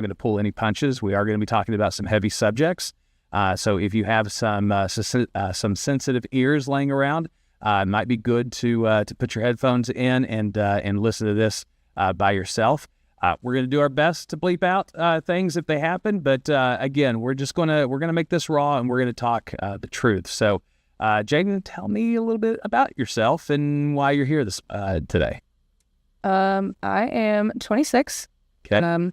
going to pull any punches. We are going to be talking about some heavy subjects. So if you have some sensitive ears laying around, it might be good to put your headphones in and listen to this by yourself. We're going to do our best to bleep out things if they happen, but again, we're gonna make this raw, and we're going to talk the truth. So, Jayden, tell me a little bit about yourself and why you're here today. I am 26. Okay.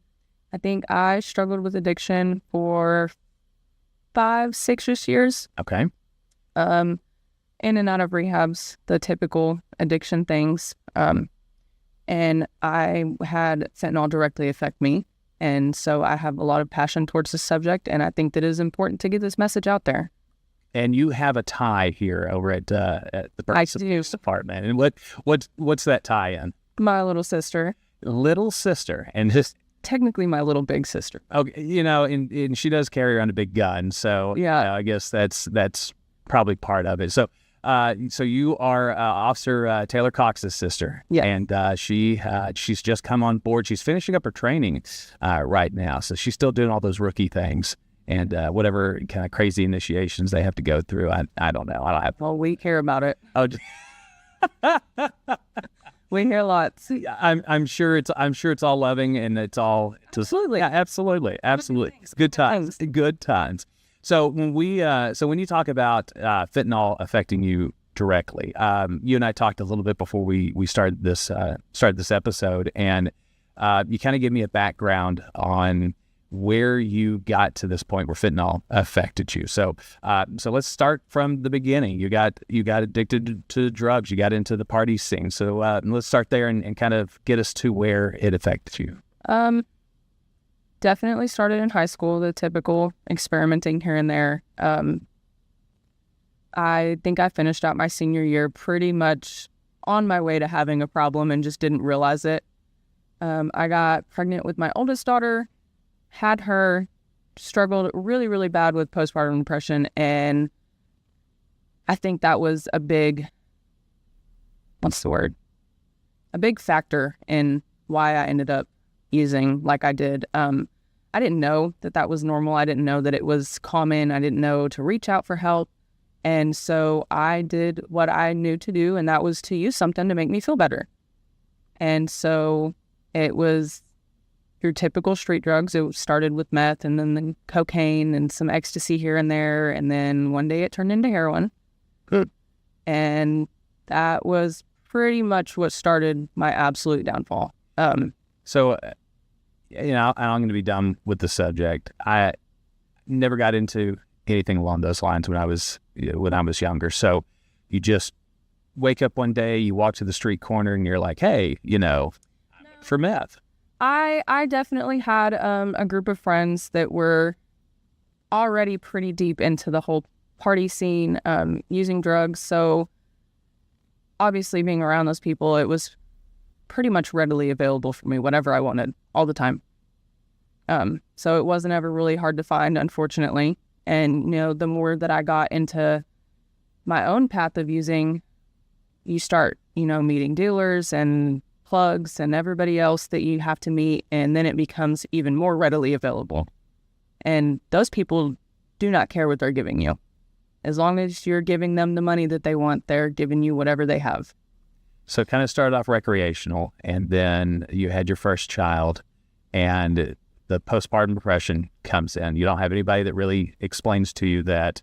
I think I struggled with addiction for 5-6 years. Okay. In and out of rehabs, the typical addiction things. And I had fentanyl directly affect me. And so I have a lot of passion towards this subject, and I think that it is important to get this message out there. And you have a tie here over at the Purchase Department. And what's that tie in? My little sister. Little sister. And just technically my little big sister. Okay, and she does carry around a big gun, so yeah, I guess that's probably part of it. So, so you are Officer Taylor Cox's sister, yeah, and she's just come on board. She's finishing up her training right now, so she's still doing all those rookie things and whatever kind of crazy initiations they have to go through. I don't know. I don't have. Well, we care about it. Oh. We hear lots. I'm sure it's all loving, and it's all absolutely, yeah, absolutely. It's good times. Good times. So when you talk about fentanyl affecting you directly, you and I talked a little bit before we started this episode, and you kind of gave me a background on where you got to this point where fentanyl affected you. So let's start from the beginning. You got addicted to drugs. You got into the party scene. So let's start there and kind of get us to where it affected you. Definitely started in high school, the typical experimenting here and there. I think I finished out my senior year pretty much on my way to having a problem and just didn't realize it. I got pregnant with my oldest daughter, had her, struggled really, really bad with postpartum depression, and I think that was a big factor in why I ended up using like I did. I didn't know that was normal. I didn't know that it was common. I didn't know to reach out for help. And so I did what I knew to do, and that was to use something to make me feel better. And so it was your typical street drugs. It started with meth and then the cocaine and some ecstasy here and there. And then one day it turned into heroin. Good. And that was pretty much what started my absolute downfall. So, I'm going to be done with the subject. I never got into anything along those lines when I was younger. So you just wake up one day, you walk to the street corner, and you're like, hey, for meth. I definitely had a group of friends that were already pretty deep into the whole party scene, using drugs. So obviously being around those people, it was pretty much readily available for me, whatever I wanted, all the time. So it wasn't ever really hard to find, unfortunately. And, the more that I got into my own path of using, you start, meeting dealers and plugs and everybody else that you have to meet, and then it becomes even more readily available. And those people do not care what they're giving you. As long as you're giving them the money that they want, they're giving you whatever they have. So kind of started off recreational, and then you had your first child, and the postpartum depression comes in. You don't have anybody that really explains to you that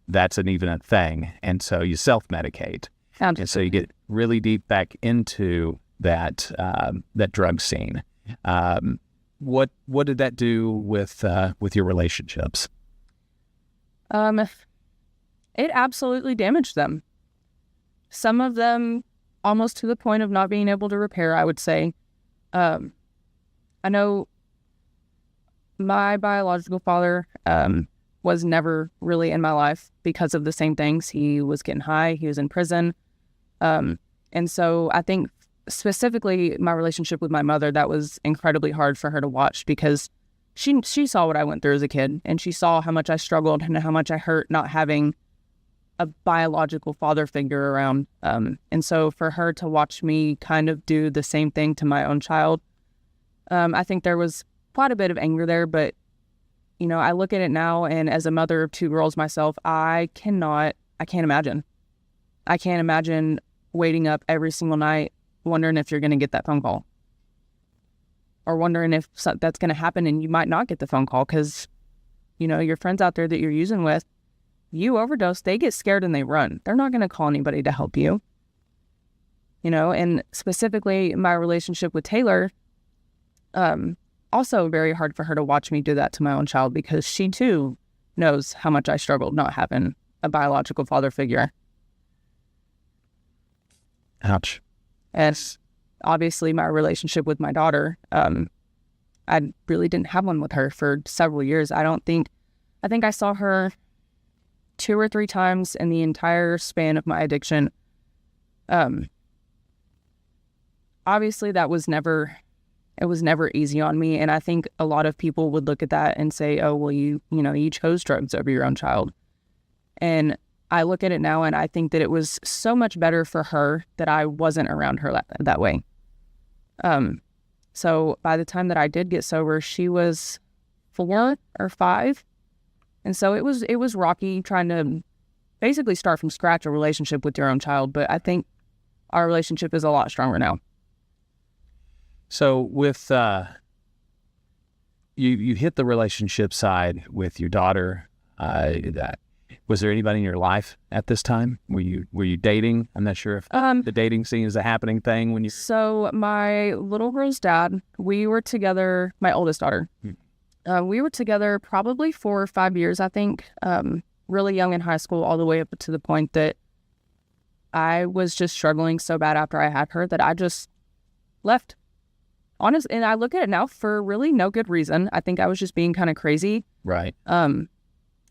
that's even a thing, and so you self-medicate. Absolutely. And so you get really deep back into that drug scene. What did that do with your relationships? It absolutely damaged them. Some of them almost to the point of not being able to repair, I would say. I know my biological father was never really in my life because of the same things. He was getting high. He was in prison. And so I think specifically my relationship with my mother, that was incredibly hard for her to watch because she saw what I went through as a kid, and she saw how much I struggled and how much I hurt not having a biological father figure around. And so for her to watch me kind of do the same thing to my own child, I think there was quite a bit of anger there, but, you know, I look at it now, and as a mother of 2 girls myself, I can't imagine. I can't imagine waiting up every single night wondering if you're going to get that phone call. Or wondering if that's going to happen and you might not get the phone call because, you know, your friends out there that you're using with, you overdose, they get scared and they run. They're not going to call anybody to help you. You know, and specifically my relationship with Taylor, also very hard for her to watch me do that to my own child because she too knows how much I struggled not having a biological father figure. Ouch. And obviously my relationship with my daughter, I really didn't have one with her for several years. I think I saw her 2 or 3 times in the entire span of my addiction. Obviously it was never easy on me. And I think a lot of people would look at that and say, oh, well, you chose drugs over your own child. And I look at it now and I think that it was so much better for her that I wasn't around her that way. So by the time that I did get sober, she was 4 or 5. And so it was rocky trying to basically start from scratch a relationship with your own child. But I think our relationship is a lot stronger now. So with you hit the relationship side with your daughter. Was there anybody in your life at this time? Were you dating? I'm not sure if the dating scene is a happening thing when you. So my little girl's dad, we were together. My oldest daughter, we were together probably 4 or 5 years, I think. Really young in high school, all the way up to the point that I was just struggling so bad after I had her that I just left. Honest, and I look at it now for really no good reason. I think I was just being kind of crazy. Right. And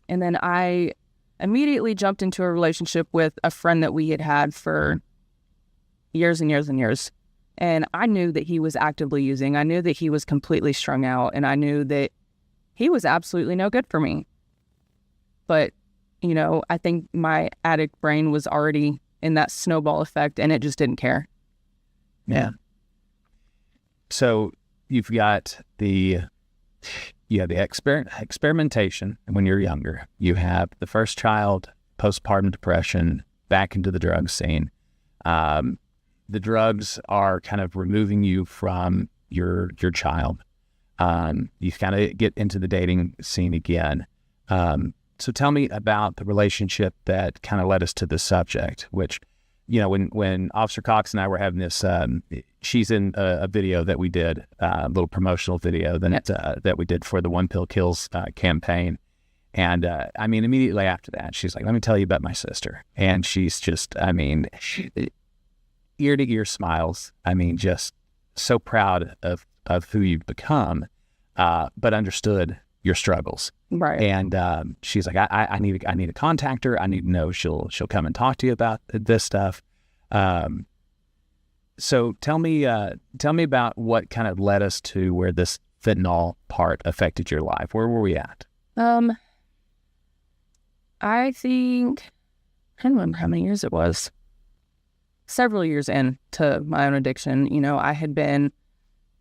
then I immediately jumped into a relationship with a friend that we had had for years and years and years. And I knew that he was actively using. I knew that he was completely strung out. And I knew that he was absolutely no good for me. But, you know, I think my addict brain was already in that snowball effect and it just didn't care. Yeah. So you've got the experimentation when you're younger. You have the first child, postpartum depression, back into the drug scene. The drugs are kind of removing you from your child. You kind of get into the dating scene again. So tell me about the relationship that kind of led us to this subject, which, you know, when Officer Cox and I were having this, she's in a video that we did, a little promotional video that we did for the One Pill Kills campaign. And I mean, immediately after that, she's like, let me tell you about my sister. And she's just, I mean, ear to ear smiles. I mean, just so proud of who you've become, but understood your struggles. Right. And she's like, I need to contact her. I need to know she'll come and talk to you about this stuff. So tell me about what kind of led us to where this fentanyl part affected your life. Where were we at? I think, I can't remember how many years it was. Several years into my own addiction. You know, I had been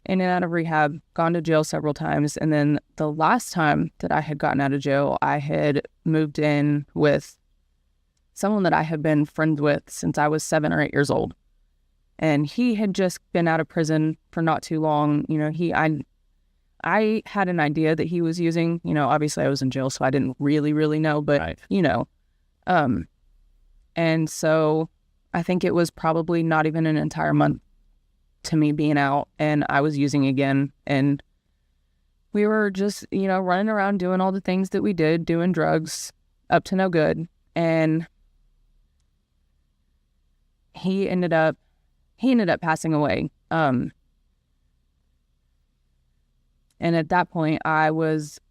in and out of rehab, gone to jail several times. And then the last time that I had gotten out of jail, I had moved in with someone that I had been friends with since I was 7 or 8 years old. And he had just been out of prison for not too long. You know, I had an idea that he was using. You know, obviously I was in jail, so I didn't really know. But, right. You know, and so I think it was probably not even an entire month to me being out, and I was using again, and we were just, you know, running around doing all the things that we did, doing drugs, up to no good. And he ended up passing away. And at that point, I was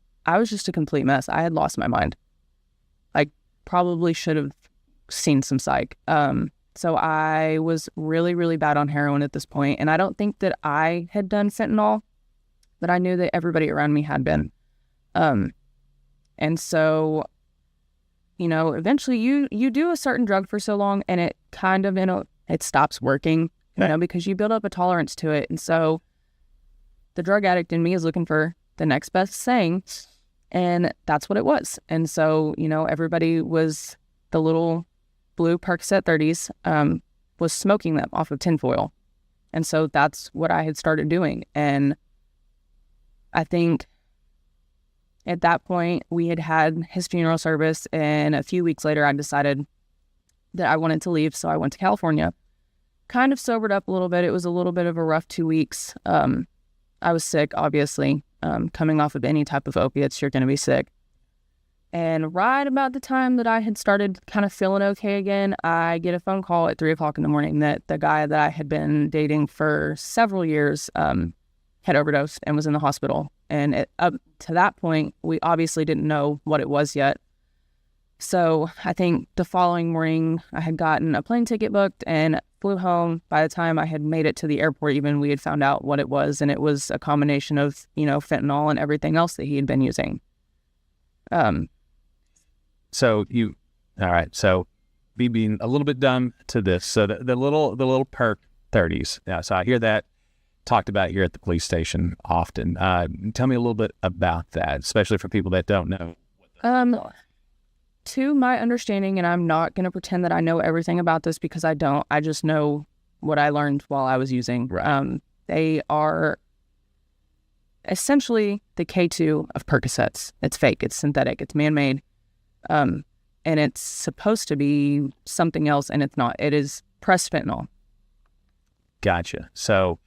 just a complete mess. I had lost my mind. I probably should have seen some psych. So I was really bad on heroin at this point. And I don't think that I had done fentanyl, but I knew that everybody around me had been. And so, you know, eventually you do a certain drug for so long and it kind of, you know, it stops working, you know, because you build up a tolerance to it. And so the drug addict in me is looking for the next best thing. And that's what it was. And so, everybody was the little blue Percocet 30s, was smoking them off of tinfoil. And so that's what I had started doing. And I think at that point we had his funeral service, and a few weeks later I decided that I wanted to leave. So I went to California, kind of sobered up a little bit. It was a little bit of a rough 2 weeks. I was sick, obviously. Coming off of any type of opiates, you're going to be sick. And right about the time that I had started kind of feeling okay again, I get a phone call at 3 o'clock in the morning that the guy that I had been dating for several years had overdosed and was in the hospital. And up to that point, we obviously didn't know what it was yet. So I think the following morning, I had gotten a plane ticket booked and flew home. By the time I had made it to the airport, even, we had found out what it was. And it was a combination of, fentanyl and everything else that he had been using. All right. So being a little bit dumb to this. So the little perk 30s. Yeah. So I hear that talked about here at the police station often. Tell me a little bit about that, especially for people that don't know. To my understanding, and I'm not going to pretend that I know everything about this because I don't. I just know what I learned while I was using. Right. They are essentially the K2 of Percocets. It's fake. It's synthetic. It's man-made. And it's supposed to be something else, and it's not. It is pressed fentanyl. Gotcha. So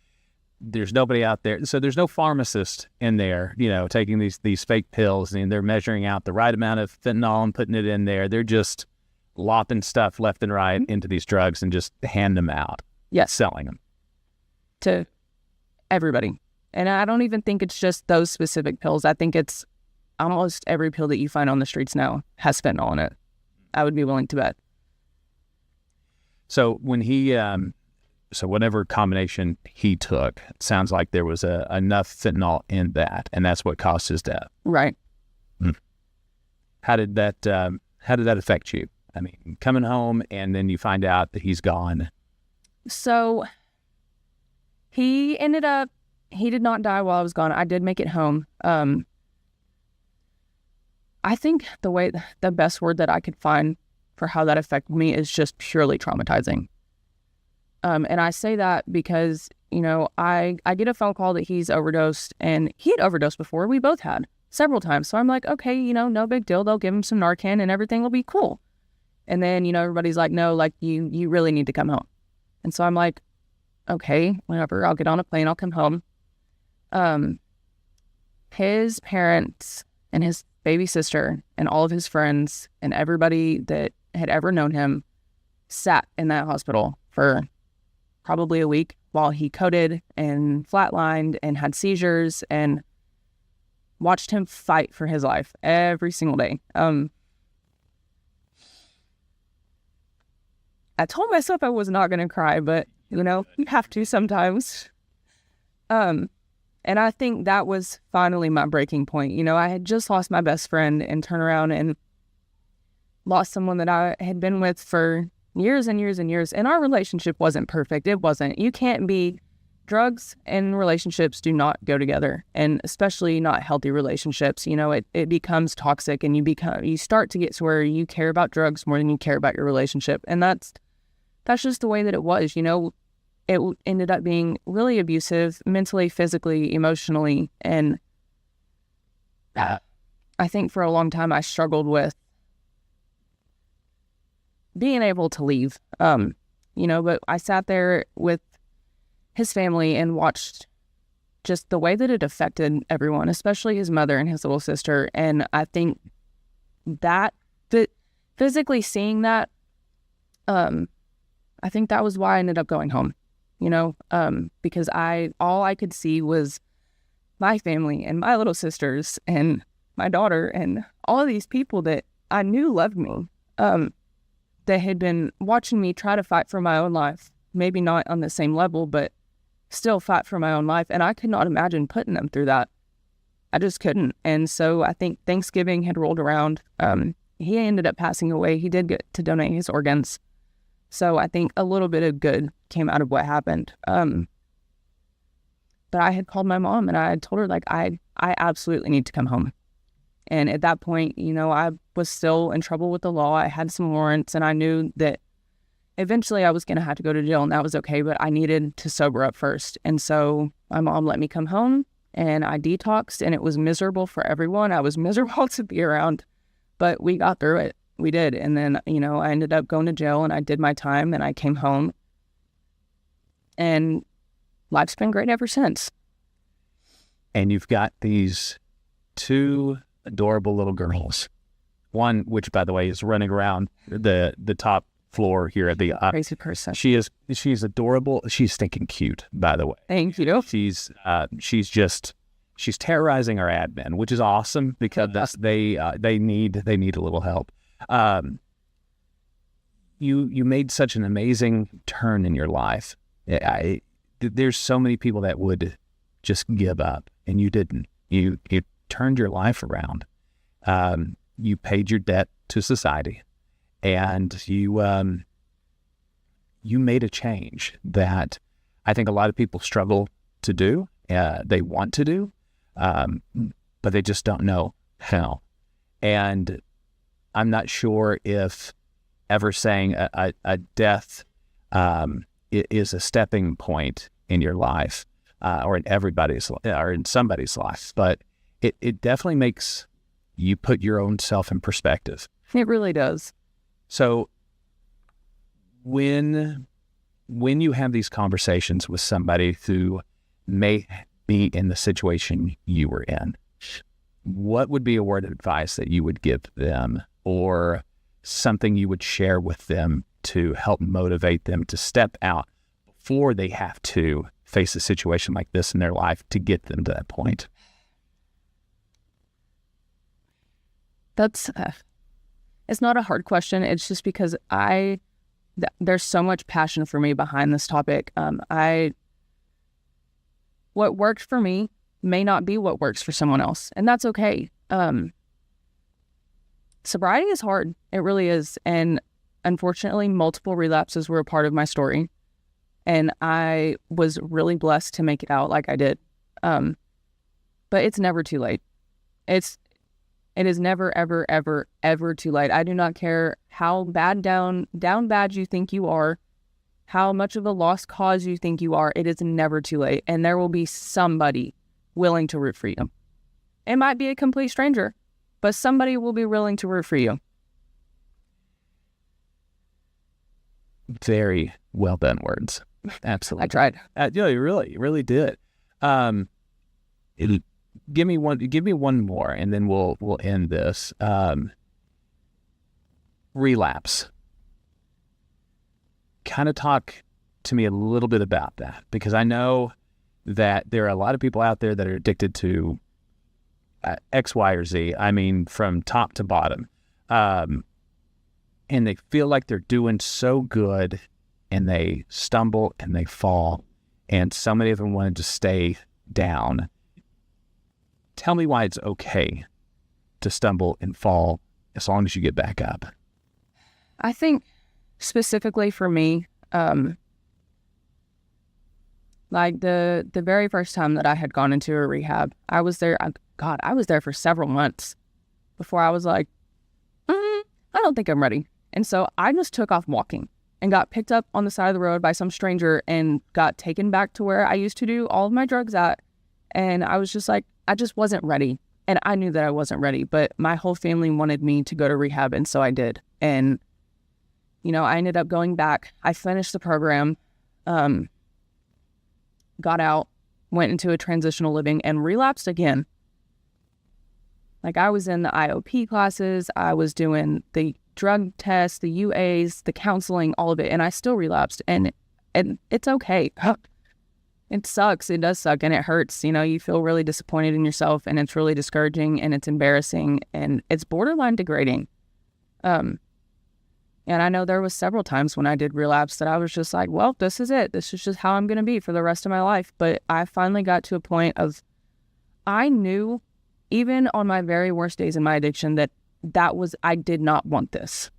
there's nobody out there. So there's no pharmacist in there, taking these fake pills, and they're measuring out the right amount of fentanyl and putting it in there. They're just lopping stuff left and right into these drugs and just hand them out. Yes. Selling them. To everybody. And I don't even think it's just those specific pills. I think it's almost every pill that you find on the streets now has fentanyl in it. I would be willing to bet. So when he... So whatever combination he took, it sounds like there was enough fentanyl in that, and that's what caused his death. Right. How did that affect you? I mean, coming home and then you find out that he's gone. So he did not die while I was gone. I did make it home. I think the best word that I could find for how that affected me is just purely traumatizing. And I say that because, I get a phone call that he's overdosed, and he had overdosed before. We both had several times. So I'm like, okay, no big deal. They'll give him some Narcan and everything will be cool. And then, everybody's like, no, like you really need to come home. And so I'm like, okay, whatever. I'll get on a plane. I'll come home. His parents and his baby sister and all of his friends and everybody that had ever known him sat in that hospital for probably a week while he coded and flatlined and had seizures, and watched him fight for his life every single day. I told myself I was not going to cry, but you have to sometimes. And I think that was finally my breaking point. I had just lost my best friend and turned around and lost someone that I had been with for years and years and years. And our relationship wasn't perfect. It wasn't. You can't be... Drugs and relationships do not go together, and especially not healthy relationships. It becomes toxic, and you start to get to where you care about drugs more than you care about your relationship. And that's just the way that it was. It ended up being really abusive, mentally, physically, emotionally. And I think for a long time I struggled with being able to leave. But I sat there with his family and watched just the way that it affected everyone, especially his mother and his little sister. And I think that physically seeing that, I think that was why I ended up going home, because all I could see was my family and my little sisters and my daughter and all of these people that I knew loved me, that had been watching me try to fight for my own life, maybe not on the same level, but still fight for my own life. And I could not imagine putting them through that. I just couldn't. And so I think Thanksgiving had rolled around. He ended up passing away. He did get to donate his organs. So I think a little bit of good came out of what happened. But But I had called my mom and I had told her, like, I absolutely need to come home. And at that point, you know, I was still in trouble with the law. I had some warrants, and I knew that eventually I was going to have to go to jail, and that was okay, but I needed to sober up first. And so my mom let me come home, and I detoxed, and it was miserable for everyone. I was miserable to be around, but we got through it. We did. And then, you know, I ended up going to jail, and I did my time, and I came home, and life's been great ever since. And you've got these 2 adorable little girls. One, which by the way is running around the top floor here at the crazy person. She's adorable. She's stinking cute, by the way. Thank you. She's terrorizing our admin, which is awesome because they need a little help. You made such an amazing turn in your life. There's so many people that would just give up, and you didn't. You turned your life around. You paid your debt to society, and you made a change that I think a lot of people struggle to do. They want to do, but they just don't know how. And I'm not sure if ever saying a death is a stepping point in your life, or in everybody's, or in somebody's life, but it definitely makes you put your own self in perspective. It really does. So when you have these conversations with somebody who may be in the situation you were in, what would be a word of advice that you would give them, or something you would share with them to help motivate them to step out before they have to face a situation like this in their life to get them to that point? That's it's not a hard question. It's just because there's so much passion for me behind this topic. What worked for me may not be what works for someone else, and that's okay. Sobriety is hard. It really is. And unfortunately, multiple relapses were a part of my story, and I was really blessed to make it out like I did. But it's never too late. It is never, ever, ever, ever too late. I do not care how bad down bad you think you are, how much of a lost cause you think you are. It is never too late. And there will be somebody willing to root for you. It might be a complete stranger, but somebody will be willing to root for you. Very well done words. Absolutely. I tried. Yeah, you really did. Give me one more, and then we'll end this. Relapse. Kind of talk to me a little bit about that, because I know that there are a lot of people out there that are addicted to X, Y, or Z. I mean, from top to bottom. And they feel like they're doing so good, and they stumble and they fall, and so many of them wanted to stay down. Tell me why it's okay to stumble and fall as long as you get back up. I think specifically for me, like the very first time that I had gone into a rehab, I was there for several months before I was like, I don't think I'm ready. And so I just took off walking and got picked up on the side of the road by some stranger and got taken back to where I used to do all of my drugs at. And I was just like, I just wasn't ready. And I knew that I wasn't ready, but my whole family wanted me to go to rehab, and so I did. And, you know, I ended up going back. I finished the program, got out, went into a transitional living, and relapsed again. Like, I was in the IOP classes, I was doing the drug tests, the UAs, the counseling, all of it, and I still relapsed. And it's okay. It sucks. It does suck, and it hurts. You know, you feel really disappointed in yourself, and it's really discouraging, and it's embarrassing, and it's borderline degrading. And I know there was several times when I did relapse that I was just like, well, this is it. This is just how I'm going to be for the rest of my life. But I finally got to a point of, I knew, even on my very worst days in my addiction, I did not want this.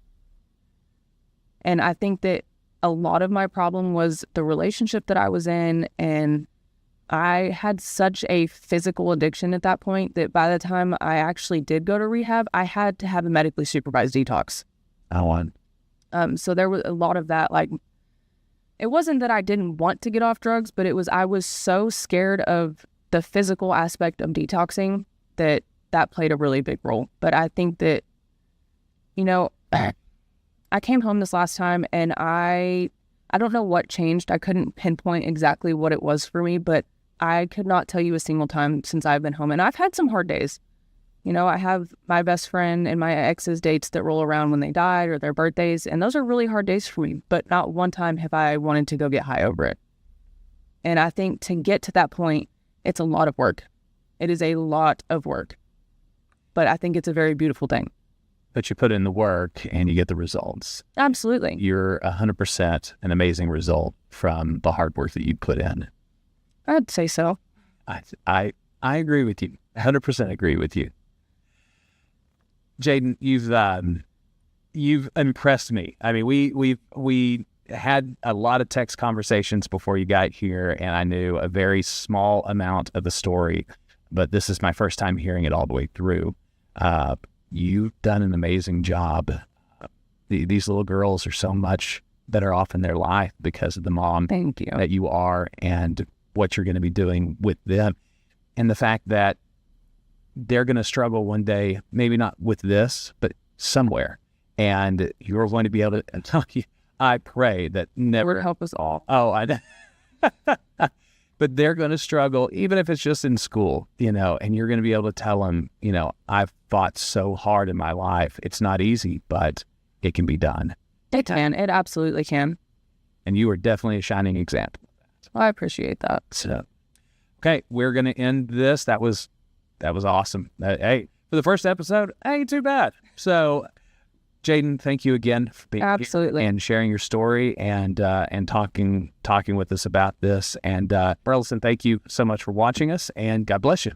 And I think that a lot of my problem was the relationship that I was in, and I had such a physical addiction at that point that by the time I actually did go to rehab, I had to have a medically supervised detox. So there was a lot of that. Like, it wasn't that I didn't want to get off drugs, but I was so scared of the physical aspect of detoxing that played a really big role. But I think that, I came home this last time and I don't know what changed. I couldn't pinpoint exactly what it was for me, but I could not tell you a single time since I've been home. And I've had some hard days. I have my best friend and my ex's dates that roll around when they died or their birthdays, and those are really hard days for me, but not one time have I wanted to go get high over it. And I think to get to that point, it's a lot of work. It is a lot of work, but I think it's a very beautiful thing. But you put in the work and you get the results. Absolutely. You're 100% an amazing result from the hard work that you put in. I'd say so. I agree with you. 100% agree with you. Jayden, you've impressed me. I mean, we had a lot of text conversations before you got here, and I knew a very small amount of the story, but this is my first time hearing it all the way through. You've done an amazing job. These little girls are so much better off in their life because of the mom Thank you. that you are and what you're going to be doing with them. And the fact that they're going to struggle one day, maybe not with this, but somewhere. And you're going to be able to tell you, I pray that never Lord help us all. Oh, I know. But they're going to struggle, even if it's just in school, and you're going to be able to tell them, I've fought so hard in my life. It's not easy, but it can be done. It can. It absolutely can. And you are definitely a shining example of that. Well, I appreciate that. So, okay, we're going to end this. That was awesome. Hey, for the first episode, ain't too bad. So, Jayden, thank you again for being Absolutely. here and sharing your story and talking with us about this. And Burleson, thank you so much for watching us, and God bless you.